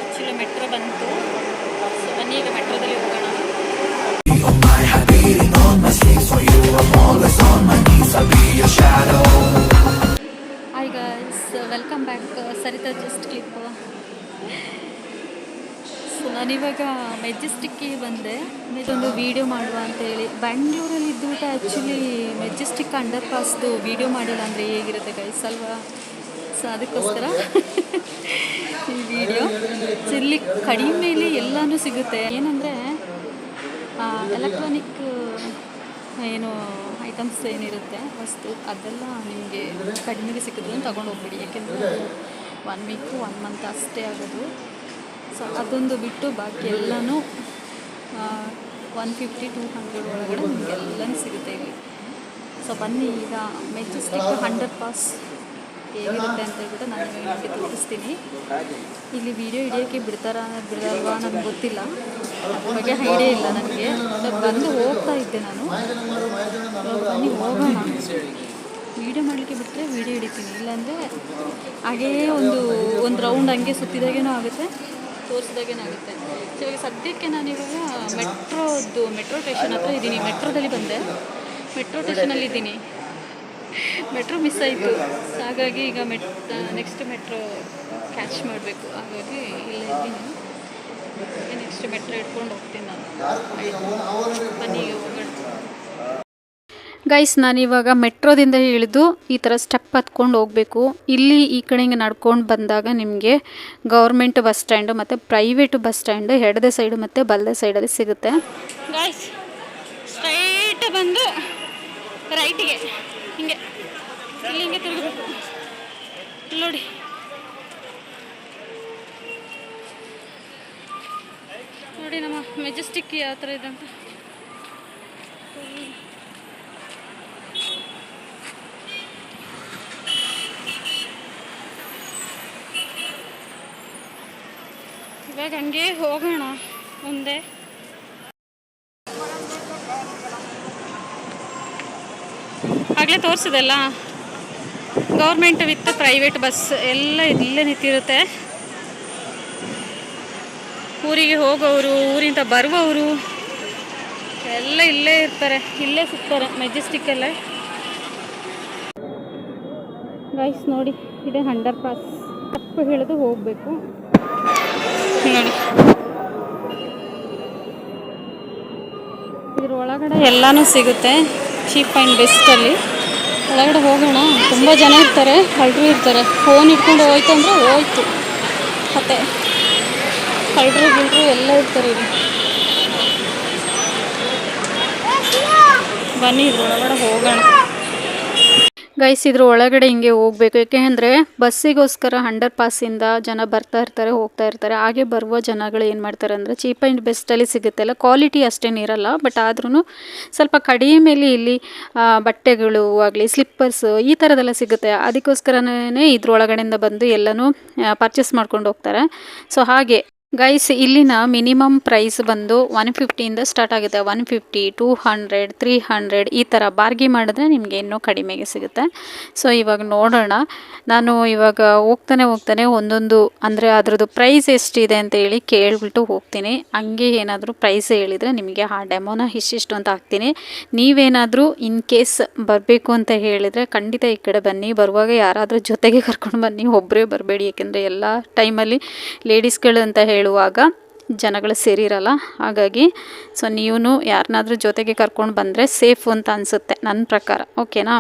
Actually metro ಬಂತು. ಬನ್ನಿ ಈಗ ಮೆಟ್ರೋದಲ್ಲಿ ಹೋಗೋಣ. Hi guys, welcome back Saritha just clip. So ನಾನಿವಾಗ ಮೆಜೆಸ್ಟಿಕ್ಕಿಗೆ ಬಂದೆ. ಇದೊಂದು ವೀಡಿಯೋ ಮಾಡುವ ಅಂತೇಳಿ. ಬ್ಯಾಂಗ್ಳೂರಲ್ಲಿ ಇದ್ದುಬಿಟ್ಟು ಆ್ಯಕ್ಚುಲಿ ಮೆಜೆಸ್ಟಿಕ್ ಅಂಡರ್ ಪಾಸ್ದು ವೀಡಿಯೋ ಮಾಡಿಲ್ಲ ಅಂದರೆ ಹೇಗಿರುತ್ತೆ ಗೈಸ್ ಅಲ್ವಾ? ಸೊ ಅದಕ್ಕೋಸ್ಕರ ಈ ವಿಡಿಯೋ. ಸೊ ಇಲ್ಲಿ ಕಡಿಮೆಲಿ ಎಲ್ಲನೂ ಸಿಗುತ್ತೆ. ಏನಂದರೆ ಎಲೆಕ್ಟ್ರಾನಿಕ್ ಏನು ಐಟಮ್ಸ್ ಏನಿರುತ್ತೆ ವಸ್ತು ಅದೆಲ್ಲ ನಿಮಗೆ ಕಡಿಮೆಗೆ ಸಿಕ್ಕಿದ್ರು ತೊಗೊಂಡು ಹೋಗ್ಬಿಡಿ. ಯಾಕೆಂದರೆ 1 ವೀಕು 1 ಮಂತ್ ಅಷ್ಟೇ ಆಗೋದು. ಸೊ ಅದೊಂದು ಬಿಟ್ಟು ಬಾಕಿ ಎಲ್ಲನೂ 150-200 ಒಳಗಡೆ ನಿಮಗೆಲ್ಲನೂ ಸಿಗುತ್ತೆ ಇಲ್ಲಿ. ಸೊ ಬನ್ನಿ ಈಗ ಮೆಜೆಸ್ಟಿಕ್ ಅಂಡರ್ ಪಾಸ್ ಹೇಗಿರುತ್ತೆ ಅಂತ ಹೇಳ್ಬಿಟ್ಟು ನಾನು ನಿಮಗೆ ತೋರಿಸ್ತೀನಿ. ಇಲ್ಲಿ ವಿಡಿಯೋ ಹಿಡಿಯೋಕ್ಕೆ ಬಿಡಲ್ವಾ ನನಗೆ ಗೊತ್ತಿಲ್ಲ, ಅದ್ರ ಬಗ್ಗೆ ಐಡಿಯಾ ಇಲ್ಲ ನನಗೆ. ಬಂದು ಹೋಗ್ತಾ ಇದ್ದೆ ನಾನು. ಬನ್ನಿ ಹೋಗೋಣ. ವೀಡಿಯೋ ಮಾಡಲಿಕ್ಕೆ ಬಿಟ್ಟರೆ ವೀಡಿಯೋ ಹಿಡಿತೀನಿ, ಇಲ್ಲಾಂದರೆ ಹಾಗೇ ಒಂದು ರೌಂಡ್ ಹಂಗೆ ಸುತ್ತಿದಾಗೇನೂ ಆಗುತ್ತೆ, ತೋರಿಸಿದಾಗೇನೂ ಆಗುತ್ತೆ. ಸೊ ಇವಾಗ ಸದ್ಯಕ್ಕೆ ನಾನಿವಾಗ ಮೆಟ್ರೋ ಸ್ಟೇಷನ್ ಹತ್ರ ಇದ್ದೀನಿ. ಮೆಟ್ರೋದಲ್ಲಿ ಬಂದೆ, ಮೆಟ್ರೋ ಸ್ಟೇಷನಲ್ಲಿದ್ದೀನಿ. ಮೆಟ್ರೋ ಮಿಸ್ ಆಯಿತು, ಹಾಗಾಗಿ ಈಗ ನೆಕ್ಸ್ಟ್ ಮೆಟ್ರೋ ಕ್ಯಾಚ್ ಮಾಡಬೇಕು. ಹಾಗಾಗಿ ಇಲ್ಲೇ ಇದ್ದೀನಿ. ನೆಕ್ಸ್ಟ್ ಮೆಟ್ರೋ ಇಟ್ಕೊಂಡು ಹೋಗ್ತೀನಿ ನಾನು. ಬನ್ನಿ ಹೋಗೋಣ ಗೈಸ್. ನಾನಿವಾಗ ಮೆಟ್ರೋದಿಂದ ಇಳಿದು ಈ ಥರ ಸ್ಟೆಪ್ ಹತ್ಕೊಂಡು ಹೋಗಬೇಕು. ಇಲ್ಲಿ ಈ ಕಡೆ ಹಿಂಗೆ ನಡ್ಕೊಂಡು ಬಂದಾಗ ನಿಮಗೆ ಗೌರ್ಮೆಂಟ್ ಬಸ್ ಸ್ಟ್ಯಾಂಡು ಮತ್ತು ಪ್ರೈವೇಟು ಬಸ್ ಸ್ಟ್ಯಾಂಡು ಎಡದೇ ಸೈಡು ಮತ್ತು ಬಲದೇ ಸೈಡಲ್ಲಿ ಸಿಗುತ್ತೆ. ಗೈಸ್ ಸ್ಟ್ರೈಟ್ ಬಂದು ರೈಟಿಗೆ ಹಿಂಗೆ ಇಲ್ಲಿ ಹಿಂಗೆ ತಿರುಗಬೇಕು ನೋಡಿ. ನೋಡಿ ನಮ್ಮ ಮೆಜೆಸ್ಟಿಕ್ ಯಾವ ಥರ ಇದೆ ಅಂತ. ಇವಾಗ ಹಂಗೆ ಹೋಗೋಣ ಮುಂದೆ. ಆಗಲೇ ತೋರಿಸಿದೆಲ್ಲ ಗೌರ್ಮೆಂಟ್ ವಿತ್ ಪ್ರೈವೇಟ್ ಬಸ್ ಎಲ್ಲ ಇಲ್ಲೇ ನಿಂತಿರುತ್ತೆ. ಊರಿಗೆ ಹೋಗೋರು, ಊರಿಂದ ಬರುವವರು ಎಲ್ಲ ಇಲ್ಲೇ ಇರ್ತಾರೆ, ಇಲ್ಲೇ ಸಿಗ್ತಾರೆ ಮೆಜೆಸ್ಟಿಕ್ಕಲ್ಲೇ. ಗೈಸ್ ನೋಡಿ, ಇದೆ ಅಂಡರ್ ಪಾಸ್. ತಪ್ಪು ಹಿಡಿದು ಹೋಗಬೇಕು ನೋಡಿ. ಇದ್ರ ಒಳಗಡೆ ಎಲ್ಲನೂ ಸಿಗುತ್ತೆ ಚೀಪ್ ಆ್ಯಂಡ್ ಬೆಸ್ಟಲ್ಲಿ. ಒಳಗಡೆ ಹೋಗೋಣ. ತುಂಬ ಜನ ಇರ್ತಾರೆ, ಕಳ್ಳರು ಇರ್ತಾರೆ. ಫೋನ್ ಇಟ್ಕೊಂಡು ಹೋಯ್ತು ಅಂದರೆ ಹೋಯ್ತು ಮತ್ತೆ. ಕಳ್ಳರು ಗಿಳ್ಳರು ಎಲ್ಲ ಇರ್ತಾರೆ ಇಲ್ಲಿ. ಬನ್ನಿ ಇದ್ರ ಒಳಗಡೆ ಹೋಗೋಣ ಗೈಸ್. ಇದ್ರ ಒಳಗಡೆ ಹಿಂಗೆ ಹೋಗಬೇಕು, ಯಾಕೆಂದರೆ ಬಸ್ಸಿಗೋಸ್ಕರ ಅಂಡರ್ ಪಾಸಿಂದ ಜನ ಬರ್ತಾ ಇರ್ತಾರೆ, ಹೋಗ್ತಾ ಇರ್ತಾರೆ. ಹಾಗೆ ಬರುವ ಜನಗಳು ಏನು ಮಾಡ್ತಾರೆ ಅಂದರೆ ಚೀಪ್ ಆ್ಯಂಡ್ ಬೆಸ್ಟಲ್ಲಿ ಸಿಗುತ್ತಲ್ಲ, ಕ್ವಾಲಿಟಿ ಅಷ್ಟೇನಿರಲ್ಲ, ಬಟ್ ಆದ್ರೂ ಸ್ವಲ್ಪ ಕಡಿಮೆಲಿ ಇಲ್ಲಿ ಬಟ್ಟೆಗಳು ಆಗಲಿ, ಸ್ಲಿಪ್ಪರ್ಸು ಈ ಥರದ್ದೆಲ್ಲ ಸಿಗುತ್ತೆ. ಅದಕ್ಕೋಸ್ಕರನೇ ಇದ್ರೊಳಗಡೆಯಿಂದ ಬಂದು ಎಲ್ಲನೂ ಪರ್ಚೇಸ್ ಮಾಡ್ಕೊಂಡು ಹೋಗ್ತಾರೆ. ಸೊ ಹಾಗೆ ಗೈಸ್ ಇಲ್ಲಿನ ಮಿನಿಮಮ್ ಪ್ರೈಸ್ ಬಂದು 150ಇಂದ ಸ್ಟಾರ್ಟ್ ಆಗುತ್ತೆ. 150, 200, 300 ಈ ಥರ ಬಾರ್ಗಿ ಮಾಡಿದ್ರೆ ನಿಮಗೆ ಇನ್ನೂ ಕಡಿಮೆಗೆ ಸಿಗುತ್ತೆ. ಸೊ ಇವಾಗ ನೋಡೋಣ. ನಾನು ಇವಾಗ ಹೋಗ್ತಾನೆ ಒಂದೊಂದು ಅಂದರೆ ಅದರದ್ದು ಪ್ರೈಸ್ ಎಷ್ಟಿದೆ ಅಂತ ಹೇಳಿ ಕೇಳಿಬಿಟ್ಟು ಹೋಗ್ತೀನಿ. ಹಂಗೆ ಏನಾದರೂ ಪ್ರೈಸ್ ಹೇಳಿದರೆ ನಿಮಗೆ ಆ ಡೆಮೋನ ಇಷ್ಟಿಷ್ಟು ಅಂತ ಹಾಕ್ತೀನಿ. ನೀವೇನಾದರೂ ಇನ್ ಕೇಸ್ ಬರಬೇಕು ಅಂತ ಹೇಳಿದರೆ ಖಂಡಿತ ಈ ಕಡೆ ಬನ್ನಿ. ಬರುವಾಗ ಯಾರಾದರೂ ಜೊತೆಗೆ ಕರ್ಕೊಂಡು ಬನ್ನಿ, ಒಬ್ಬರೇ ಬರಬೇಡಿ. ಯಾಕೆಂದರೆ ಎಲ್ಲ ಟೈಮಲ್ಲಿ ಲೇಡೀಸ್ಗಳು ಅಂತ ಹೇಳುವಾಗ ಜನಗಳು ಸೇರಿರಲ್ಲ. ಹಾಗಾಗಿ ಸೊ ನೀವು ಯಾರನ್ನಾದ್ರೂ ಜೊತೆಗೆ ಕರ್ಕೊಂಡು ಬಂದರೆ ಸೇಫು ಅಂತ ಅನಿಸುತ್ತೆ ನನ್ನ ಪ್ರಕಾರ. ಓಕೆನಾ?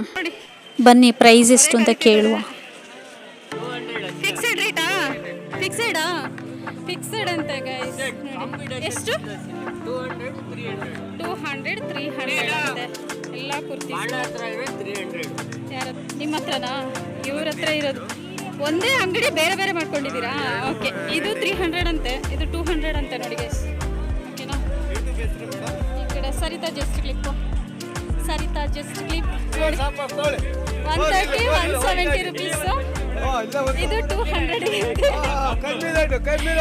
ಬನ್ನಿ ಪ್ರೈಸ್ ಎಷ್ಟು ಅಂತ ಕೇಳುವ. ಫಿಕ್ಸೆಡ್ ರೇಟಾ? ಫಿಕ್ಸೆಡ್ ಅಂತ ಗೈಸ್. ಎಷ್ಟು? 200, 300 ಅಂತೆ ಎಲ್ಲ ಕುರ್ತಿ. ಯಾರ ನಿಮ್ಮ ಹತ್ರನಾ? ಇವ್ರ ಹತ್ರ ಇರೋದು ಒಂದೇ ಅಂಗಡಿ ಬೇರೆ ಬೇರೆ ಮಾಡ್ಕೊಂಡಿದ್ದೀರಾ? ಓಕೆ. ಇದು 300 ಅಂತೆ, ಇದು 200 ಅಂತೆ ನೋಡಿ ಗೈಸ್. ಓಕೆನಾ? ಈ ಕಡೆ ಸರಿತಾ ಜಸ್ಟ್ ಕ್ಲಿಪ್ ನೋಡಿ 130, 170 ರುಪೀಸ್. ಇದು 200 ಕಡಿಮೆ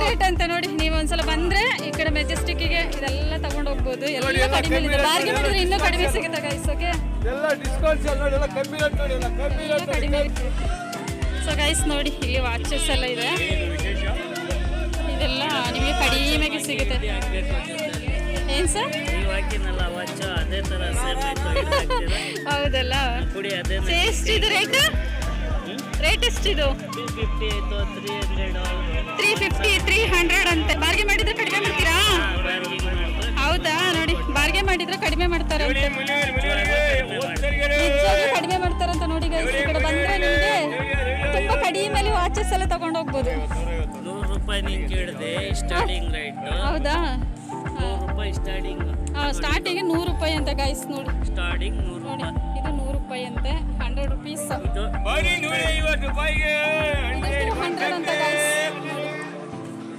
ರೇಟ್ ಅಂತ ನೋಡಿ. ನೀವು ಒಂದ್ಸಲ ಬಂದ್ರೆ ಈ ಕಡೆ ಮೆಜೆಸ್ಟಿಕ್ಕಿಗೆ ಇದೆಲ್ಲ ತಗೊಂಡು ಹೋಗ್ಬೋದು. ಎಲ್ಲ ಕಡಿಮೆ ಇದೆ. ಬಾರ್ಗೆ ಮಾಡಿದ್ರೆ ಇನ್ನೂ ಕಡಿಮೆ ಸಿಗುತ್ತೆ ಗೈಸ್. ಓಕೆ, ಕಡಿಮೆ. ಸೊ ಗೈಸ್ ನೋಡಿ, ಇಲ್ಲಿ ವಾಚಸ್ ಎಲ್ಲ ಇದೆ. ಇದೆಲ್ಲ ನಿಮಗೆ ಕಡಿಮೆಗೆ ಸಿಗುತ್ತೆ. ಏನ್ ಸರ್? ಹೌದಲ್ಲ. ಎಷ್ಟಿದು ರೇಟ್ ಎಷ್ಟಿದು? 350 300 ಅಂತೆ. ಬಾರ್ಗೆ ಮಾಡಿದ್ರೆ ಕಡಿಮೆ ಮಾಡ್ತೀರಾ? ಹೌದಾ, ನೋಡಿ ಬಾರ್ಗೆ ಮಾಡಿದ್ರೆ ಕಡಿಮೆ ಮಾಡ್ತಾರೆ ಅಂತ. ನಿಜವಾಗ್ಲೂ ಕಡಿಮೆ ಮಾಡ್ತಾರಂತ ನೋಡಿ ಗೈಸ್. ಈ ಕಡೆ ಬಂದ್ರೆ ನಿಮಗೆ ತುಂಬಾ ಕಡಿಮೆಲಿ ವಾಚಸ್ ಎಲ್ಲ ತಗೊಂಡು ಹೋಗ್ಬೋದು. 100 ರೂಪಾಯಿ ನೀನು ಕೇಳಿದೆ ಸ್ಟಾರ್ಟಿಂಗ್ ರೇಟ್. ಹೌದಾ, 100 ರೂಪಾಯಿ ಸ್ಟಾರ್ಟಿಂಗ್. ಸ್ಟಾರ್ಟಿಂಗ್ 100 ರೂಪಾಯಿ ಅಂತ ಗೈಸ್. ನೋಡಿ ಸ್ಟಾರ್ಟಿಂಗ್ 100 ನೋಡಿ, ಇದು 100 ರೂಪಾಯಿ ಅಂತೆ. 100 rupees. 150 ರೂಪಾಯಿಗೆ 100 ಅಂತ ಗೈಸ್.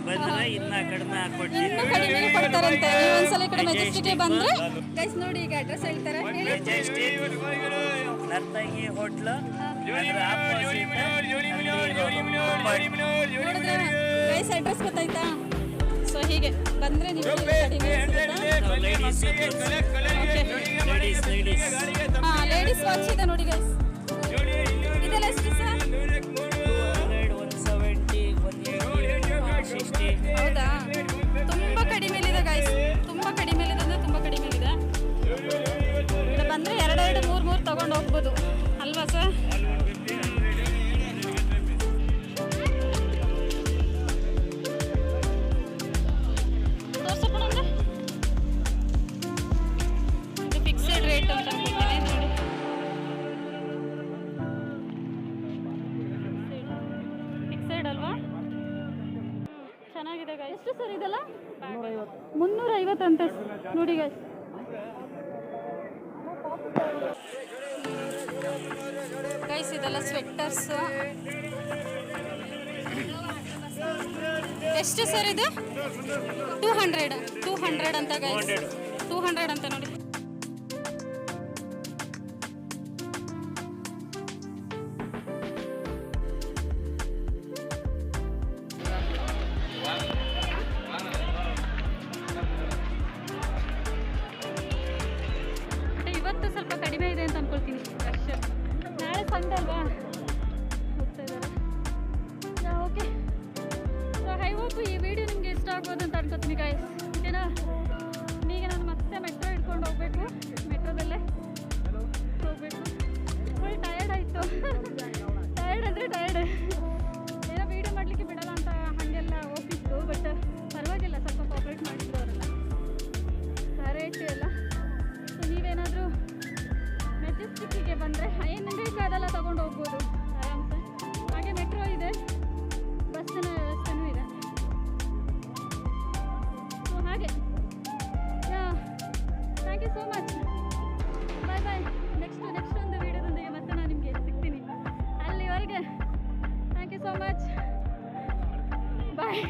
ಬಂದ್ರೆ ಇನ್ನ ಕಡಿಮೆ ಹಾಕೊಡ್ತೀನಿ. ಇನ್ನು ಕಡಿಮೆ ಕೊಡ್ತಾರಂತೆ. ನೀವು ಒಂದ್ಸಲ ಈ ಕಡೆ ಮೆಜೆಸ್ಟಿಕ್ಗೆ ಬಂದ್ರೆ ಗೈಸ್ ನೋಡಿ, ಈಗ ಅಡ್ರೆಸ್ ಹೇಳ್ತಾರೆ. ಮೆಜೆಸ್ಟಿಕ್ ನರ್ತಗಿ ಹೋಟ್ಲ್, ಅದರ ಆಪೋಸಿಟ್ ನೋಡಿದ್ರೆ ಗೈಸ್ ಅಡ್ರೆಸ್ ಗೊತ್ತಾಯ್ತಾ? ಸೊ ಹೀಗೆ ಬಂದ್ರೆ ನೀವು ಕಡಿಮೆ ಲೇಡೀಸ್ ವಾಚ್ ಇದೆ ನೋಡಿ ಗೈಸ್. ಇದೆಲ್ಲ ಎಷ್ಟು ಸರ್? 170 160. ಹೌದಾ, ತುಂಬಾ ಕಡಿಮೆಲಿದೆ ಗೈಸ್. ತುಂಬಾ ಕಡಿಮೆಲಿದೆ ಅಂದ್ರೆ ತುಂಬಾ ಕಡಿಮೆಲಿದೆ. ಇಲ್ಲಿ ಬಂದ್ರೆ 2 3 ತಗೊಂಡು ಹೋಗ್ಬೋದು ಅಲ್ವಾ ಸರ್? ಇದು ಫಿಕ್ಸೆಡ್ ರೇಟ್ ಅಂತ ಅನ್ಕೊಳ್ತೀನಿ ನೋಡಿ. ಫಿಕ್ಸೆಡ್ ಅಲ್ವಾ? ಚೆನ್ನಾಗಿದೆ ಗೈಸ್. ಎಷ್ಟು ಸರ್ ಇದೆಲ್ಲ? 350 ಅಂತ ನೋಡಿ ಗೈಸ್. ಗೈಸ್ ಇದೆಲ್ಲ ಸ್ವೆಟ್ಟರ್ಸ್. ಎಷ್ಟು ಸರ್ ಇದು? 200 ಅಂತ ಗೈಸ್. 200 ಅಂತ ನೋಡಿ. ಇವತ್ತು ಸ್ವಲ್ಪ ಕಡಿಮೆ ಇದೆ ಅಂತ ಅನ್ಕೊಳ್ತೀನಿ. ರಶ್ ನಾಳೆ ಸಂಡೆ ಅಲ್ವಾ, ಹೋಗ್ತಾ ಇದ್ದಾರೆ. ಓಕೆ, ಸೊ ಐ ಹೋಪ್ ಈ ವಿಡಿಯೋ ನಿಮಗೆ ಇಷ್ಟ ಆಗ್ಬೋದು ಅಂತ ಅನ್ಕೋತೀನಿ ಗೈಸ್. ಓಕೆನಾ? ಈಗ ನಾನು ಮತ್ತೆ ಮೆಟ್ರೋ ಹಿಡ್ಕೊಂಡು ಹೋಗ್ಬೇಕು. ಮೆಟ್ರೋದಲ್ಲೇ ಹೋಗ್ಬೇಕು. ಫುಲ್ ಟಯರ್ಡ್ ಆಯಿತು. ಟಯರ್ಡ್ ಅಂದರೆ ಟಯರ್ಡ್. ಏನೋ ವೀಡಿಯೋ ಮಾಡಲಿಕ್ಕೆ ಬಿಡಲ್ಲ ಅಂತ ಹಾಗೆಲ್ಲ ಹೋಗಿತ್ತು. ಬಟ್ ಪರವಾಗಿಲ್ಲ, ಸ್ವಲ್ಪ ಕೋಆಪ್ರೇಟ್ ಮಾಡಿದ್ರು ಅವರೆಲ್ಲ. ರೇಟ್ ಎಲ್ಲ ನೀವೇನಾದರೂ ಮೆಜೆಸ್ಟಿಕ್ಕಿಗೆ ಬಂದರೆ ಏನು ಬೇಕಾದೆಲ್ಲ ತೊಗೊಂಡು ಹೋಗ್ಬೋದು ಆರಾಮ್ಸೆ. ಹಾಗೆ ಮೆಟ್ರೋ ಇದೆ, ಬಸ್ಸಿನ ವ್ಯವಸ್ಥೆನೂ ಇದೆ. ಸೊ ಹಾಗೆ thank you so much. Bye bye. Next ಒಂದು ವೀಡಿಯೋದೊಂದಿಗೆ ಮತ್ತೆ ನಾನು ನಿಮಗೆ ಸಿಗ್ತೀನಿ. ಅಲ್ಲಿವರೆಗೆ thank you so much. Bye.